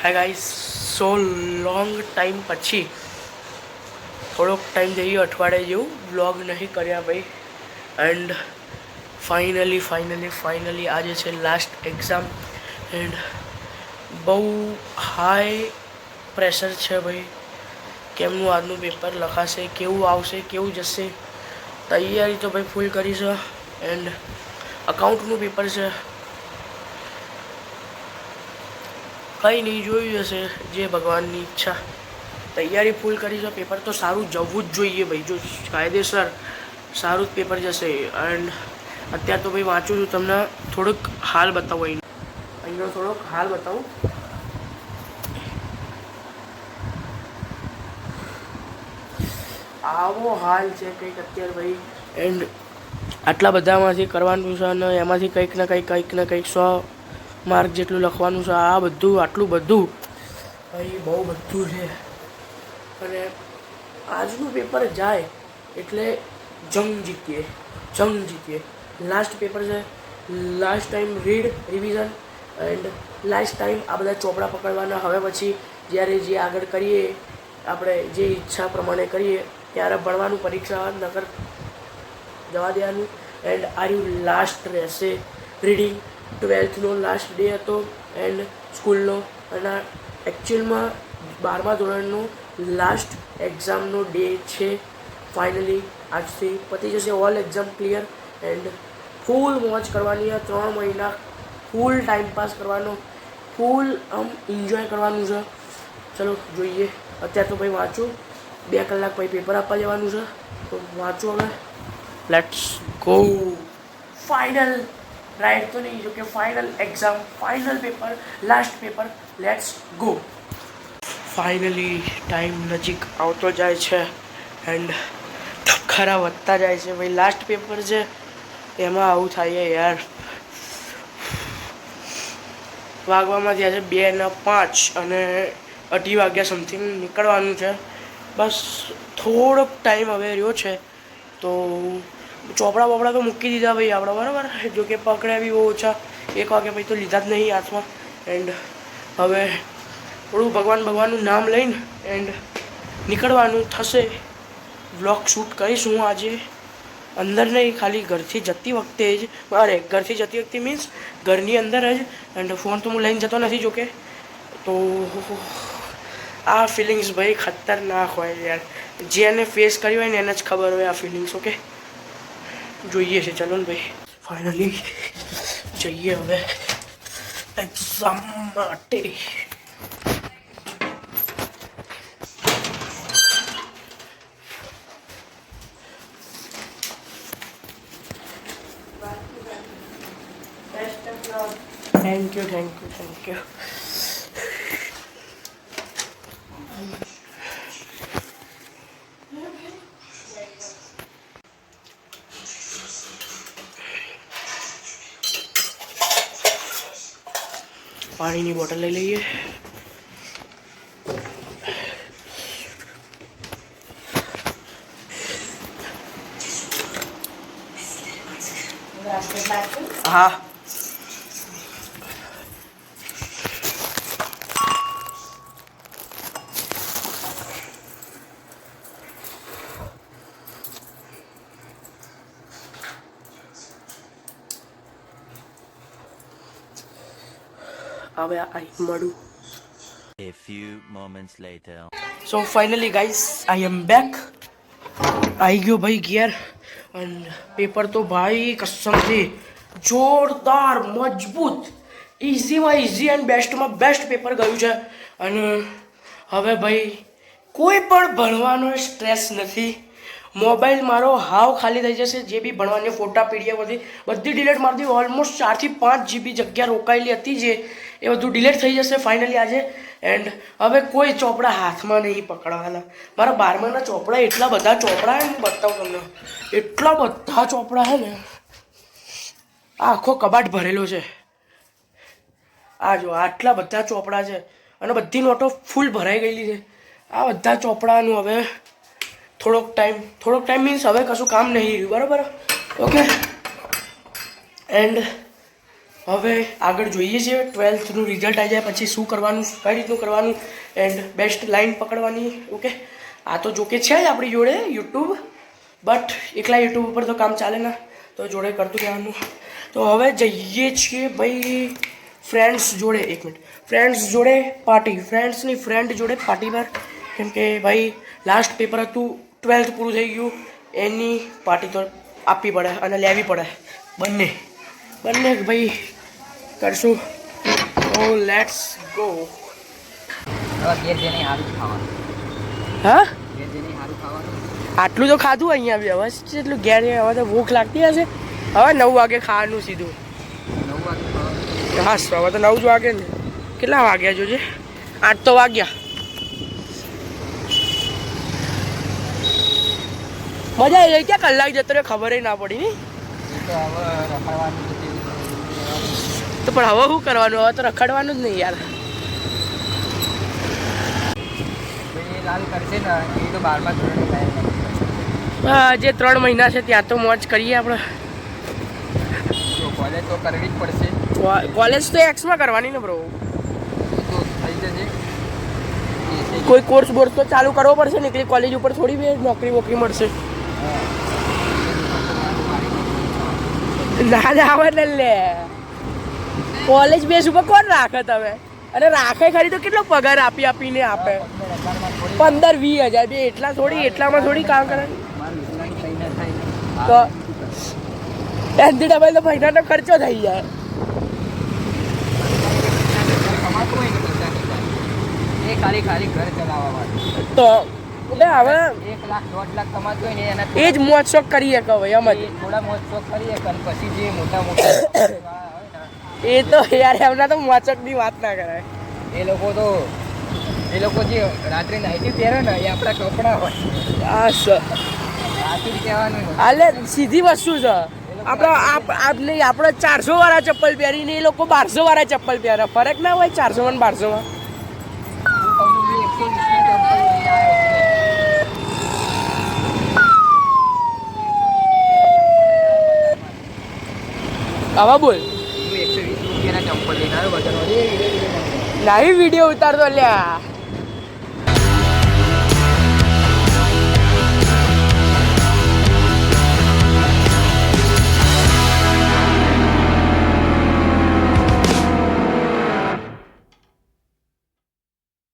હાય guys, so long time પછી થોડોક time જઈએ અઠવાડિયે જેવું વ્લોગ નહીં કર્યા ભાઈ. એન્ડ ફાઇનલી આજે છે લાસ્ટ એક્ઝામ. એન્ડ બહુ હાઈ પ્રેશર છે ભાઈ. કેમનું આજનું પેપર લખાશે, કેવું આવશે, કેવું જશે, તૈયારી તો ભાઈ ફૂલ કરી છે. એન્ડ અકાઉન્ટનું પેપર છે, કંઈ નહીં, જોયું જશે જે ભગવાનની ઈચ્છા. તૈયારી ફૂલ કરી છે. પેપર તો સારું જવું જ જોઈએ ભાઈ. જો કાયદેસર સારું જ પેપર જશે. એન્ડ અત્યારે તો ભાઈ વાંચું છું. તમને થોડુંક હાલ બતાવું, અહીંનો થોડોક હાલ બતાવું. આવો હાલ છે કંઈક અત્યારે ભાઈ. એન્ડ આટલા બધામાંથી કરવાનું છે અને એમાંથી કંઈક ને કંઈક 100 માર્ક જેટલું લખવાનું છે. આ બધું આટલું બધું ભાઈ બહુ બધું છે. અને આજનું પેપર જાય એટલે જંગ જીતીએ. લાસ્ટ પેપર છે, last time read revision and last time આ બધા ચોપડા પકડવાના. હવે પછી જ્યારે જે આગળ કરીએ આપણે જે ઈચ્છા પ્રમાણે કરીએ ત્યારે ભણવાનું, પરીક્ષા નકર જવા દેવાનું. એન્ડ આર્યું લાસ્ટ રહેશે રીડિંગ. 12thનો લાસ્ટ ડે હતો એન્ડ સ્કૂલનો, અને એકચ્યુઅલમાં 12મા ધોરણનો લાસ્ટ એક્ઝામનો ડે છે. ફાઇનલી આજથી પતી જશે ઓલ એક્ઝામ ક્લિયર. એન્ડ ફૂલ મોજ કરવાની. 3 મહિના ફૂલ ટાઈમ પાસ કરવાનો, ફૂલ એન્જોય કરવાનું છે. ચલો જોઈએ. અત્યારે તો ભાઈ વાંચું, 2 કલાક પછી પેપર આપવા જવાનું છે, તો વાંચું હવે. Let's go. ફાઇનલ રાઈડ તો નહીં, જો કે final exam, final paper, last paper. Let's go. Finally time નજીક આવતો જાય છે એન્ડ ધબકારા વધતા જાય છે ભાઈ. લાસ્ટ પેપર છે એમાં આવું થાય યાર. વાગવામાં થયા છે 2:05 અને 2:30 વાગ્યા સમથિંગ નીકળવાનું છે. બસ થોડોક ટાઈમ હવે રહ્યો છે. તો ચોપડા બોપડા તો મૂકી દીધા ભાઈ આપણે, બરાબર. જો કે પકડ્યા બી બહુ ઓછા. 1 વાગ્યા પછી તો લીધા જ નહીં હાથમાં. એન્ડ હવે થોડું ભગવાનનું નામ લઈને એન્ડ નીકળવાનું થશે. વ્લોગ શૂટ કરીશું આજે, અંદર નહીં, ખાલી ઘરથી જતી વખતે જ. ઘરથી જતી વખતે મીન્સ ઘરની અંદર જ. એન્ડ ફોન તો હું લઈને જતો નથી જોકે. તો આ ફિલિંગ્સ ભાઈ ખતરનાક હોય યાર. જેને ફેસ કરી હોય ને એને જ ખબર હોય આ ફિલિંગ્સ. ઓકે, જોઈએ છે. ચલો ને ભાઈ, ફાઇનલી જઈએ હવે એક્ઝામ માટે. Thank you. પાણીની બોટલ લઈ લઈએ. હા, હવે આઈ મળું. A few moments later. So finally guys, I am back. આવી ગયો ભાઈ ઘેર. અને પેપર તો ભાઈ કસમથી જોરદાર, મજબૂત, ઇઝીમાં ઇઝી એન્ડ બેસ્ટમાં બેસ્ટ પેપર ગયું છે. અને હવે ભાઈ કોઈ પણ ભણવાનો સ્ટ્રેસ નથી. મોબાઈલ મારો હાવ ખાલી થઈ જશે. જે બી ભણવાની ફોટા પીડીએફ હતી બધી ડિલીટ મારી દીધી. ઓલમોસ્ટ 4 થી 5 GB જગ્યા રોકાયેલી હતી જે, એ બધું ડિલીટ થઈ જશે ફાઇનલી આજે. એન્ડ હવે કોઈ ચોપડા હાથમાં નહીં પકડવાના. મારા 12માના ચોપડા, એટલા બધા ચોપડા હે, હું બતાવું તમને. એટલા બધા ચોપડા હે ને, આ આખો કબાટ ભરેલો છે. આ જો આટલા બધા ચોપડા છે અને બધી નોટો ફૂલ ભરાઈ ગયેલી છે. આ બધા ચોપડાનું હવે થોડોક ટાઈમ મીન્સ હવે કશું કામ નહીં રહ્યું, બરાબર. ઓકે, એન્ડ હવે આગળ જોઈએ છીએ 12thનું રિઝલ્ટ આવી જાય પછી શું કરવાનું, કઈ રીતનું કરવાનું એન્ડ બેસ્ટ લાઇન પકડવાની. ઓકે, આ તો જોકે છે જ આપણી જોડે યુટ્યુબ, બટ એકલા યુટ્યુબ ઉપર તો કામ ચાલે ના, તો જોડે કરતું રહેવાનું. તો હવે જઈએ છીએ ભાઈ ફ્રેન્ડ્સ જોડે. એક મિનિટ, ફ્રેન્ડ્સ જોડે પાર્ટી, ફ્રેન્ડ્સની ફ્રેન્ડ જોડે પાર્ટી પર, કેમ કે ભાઈ લાસ્ટ પેપર હતું, 12th પૂરું થઈ ગયું, એની પાર્ટી તો આપવી પડે અને લેવી પડે, બંને ભાઈ કરશું. તો લેટ્સ ગો. હા, આટલું તો ખાધું અહીંયા બી, હવે એટલું ઘેર હવે તો ભૂખ લાગતી હશે. હવે 9 વાગે ખાવાનું સીધું. હા, હવે તો 9 જ વાગે ને. કેટલા વાગ્યા જોજે? 8 તો વાગ્યા. મજા આવી ગઈ. ક્યાં કલાક જતો રહ્યો ખબર ના પડી ને. તો પણ હવે શું કરવાનું? હવે તો રખડવાનું જ નહીં યાર. હા, જે 3 મહિના છે ત્યાં તો મોજ કરીએ આપણે. કોલેજ તો કરવી જ પડશે. કોલેજ તો એક્સમાં કરવાની ને બ્રો. કોઈ કોર્સ બોર્સ તો ચાલુ કરવો પડશે ને, એકલી કોલેજ ઉપર થોડી બે નોકરી વોકરી મળશે. ના આવે ને લે, કોલેજ બેસ ઉપર કોણ રાખે તમે? અને રાખે ખરી તો કેટલો પગાર આપીને આપે? 15-20 હજાર બે એટલા થોડી, એટલામાં થોડી કામ કરે. તો એનથી ડબલ તો મહિનાનો ખર્ચો થઈ જાય. ખાલી ઘર ચલાવવા માટે તો એટલે હવે 1 લાખ 1.5 લાખ કમાતો હોય ને એના એ જ મોજ શોખ કરીએ કે ભાઈ એમ જ થોડા મોજ શોખ કરીએ પછી જે મોટા એ તો યાર એમના તો મોચકની વાત ના કરાય. એ લોકો જે રાત્રે નાઈટી પહેરે ને એ આપણા કપડા હોય. હા સર, રાત્રે કહેવાનું હાલે સીધી વસ્તુ છે. આપણે 400 વાળા ચપ્પલ પહેરીને એ લોકો 1200 વાળા ચપ્પલ પહેરે. ફરક ના હોય 400 અને 1200 આવા બોલ. 120 રૂપિયાના ચંપલ લઈને આવ્યો બજારમાં. લાઈવ વિડીયો ઉતારતો લ્યા.